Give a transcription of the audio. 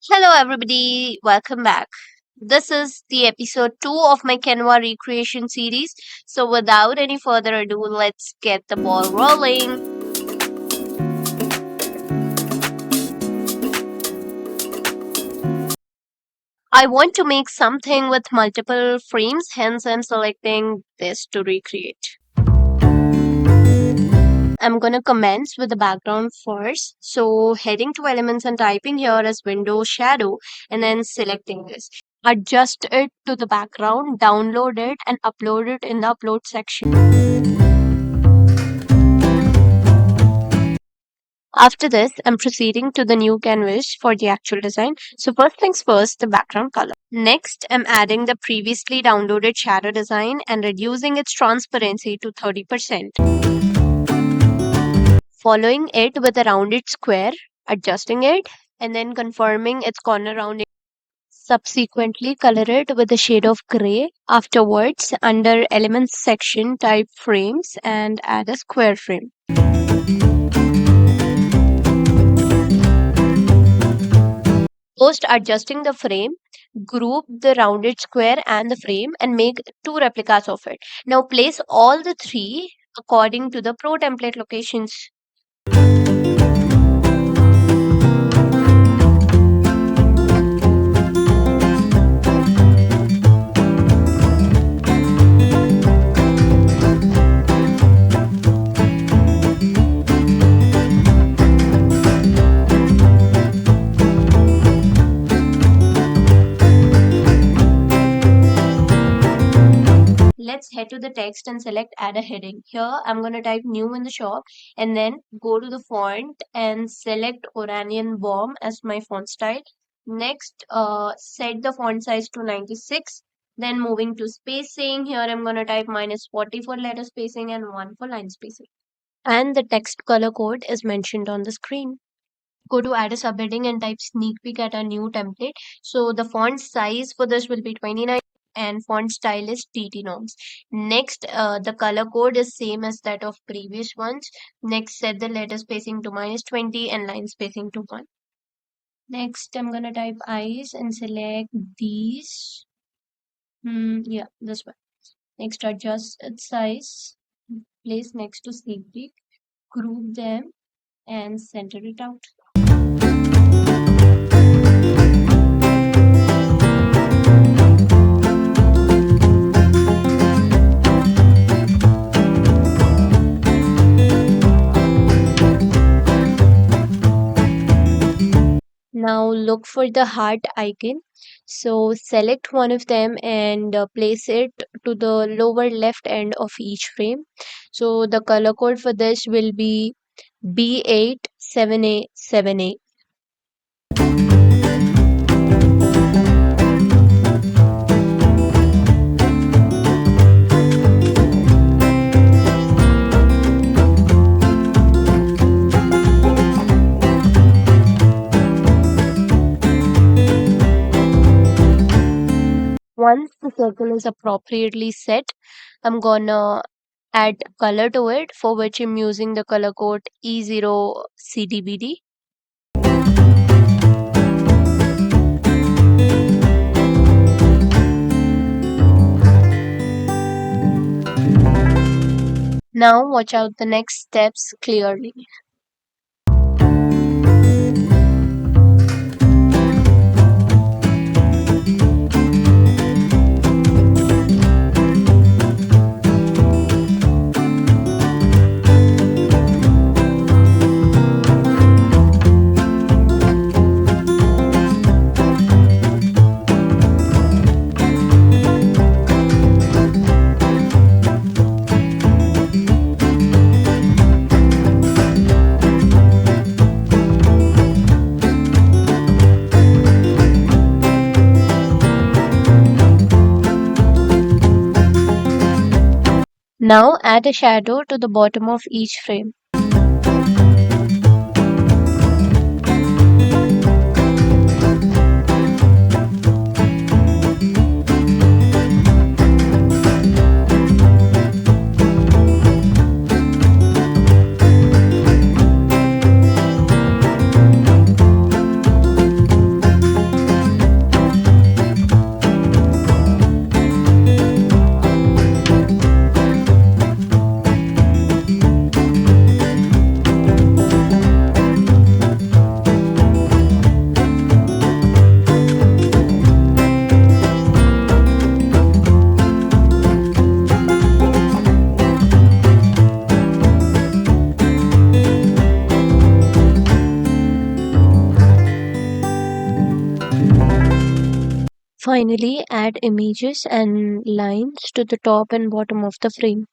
Hello, everybody. Welcome back. This is the episode 2 of my Canva recreation series. So, without any further ado, let's get the ball rolling. I want to make something with multiple frames, hence, I'm selecting this to recreate. I'm gonna commence with the background first. So heading to elements and typing here as window shadow and then selecting this. Adjust it to the background, download it and upload it in the upload section. After this, I'm proceeding to the new canvas for the actual design. So first things first, the background color. Next, I'm adding the previously downloaded shadow design and reducing its transparency to 30%. Following it with a rounded square, adjusting it, and then confirming its corner rounding. Subsequently, color it with a shade of gray. Afterwards, under Elements section, type Frames and add a square frame. Post adjusting the frame, group the rounded square and the frame and make two replicas of it. Now place all the three according to the Pro template locations. Let's head to the text and select add a heading. Here I'm going to type new in the shop and then go to the font and select Oranian Bomb as my font style. Next, set the font size to 96. Then moving to spacing, here I'm going to type -40 for letter spacing and 1 for line spacing. And the text color code is mentioned on the screen. Go to add a subheading and type sneak peek at a new template. So the font size for this will be 29 and font style is TT norms. Next, the color code is same as that of previous ones. Next, set the letter spacing to -20 and line spacing to 1. Next, I'm gonna type eyes and select these. Yeah, this one. Next, adjust its size. Place next to sneak peek. Group them and center it out. Now look for the heart icon. So select one of them and place it to the lower left end of each frame. So the color code for this will be B87A7A. Once the circle is appropriately set, I'm gonna add color to it, for which I'm using the color code E0CDBD. Now watch out the next steps clearly. Now add a shadow to the bottom of each frame. Finally, add images and lines to the top and bottom of the frame.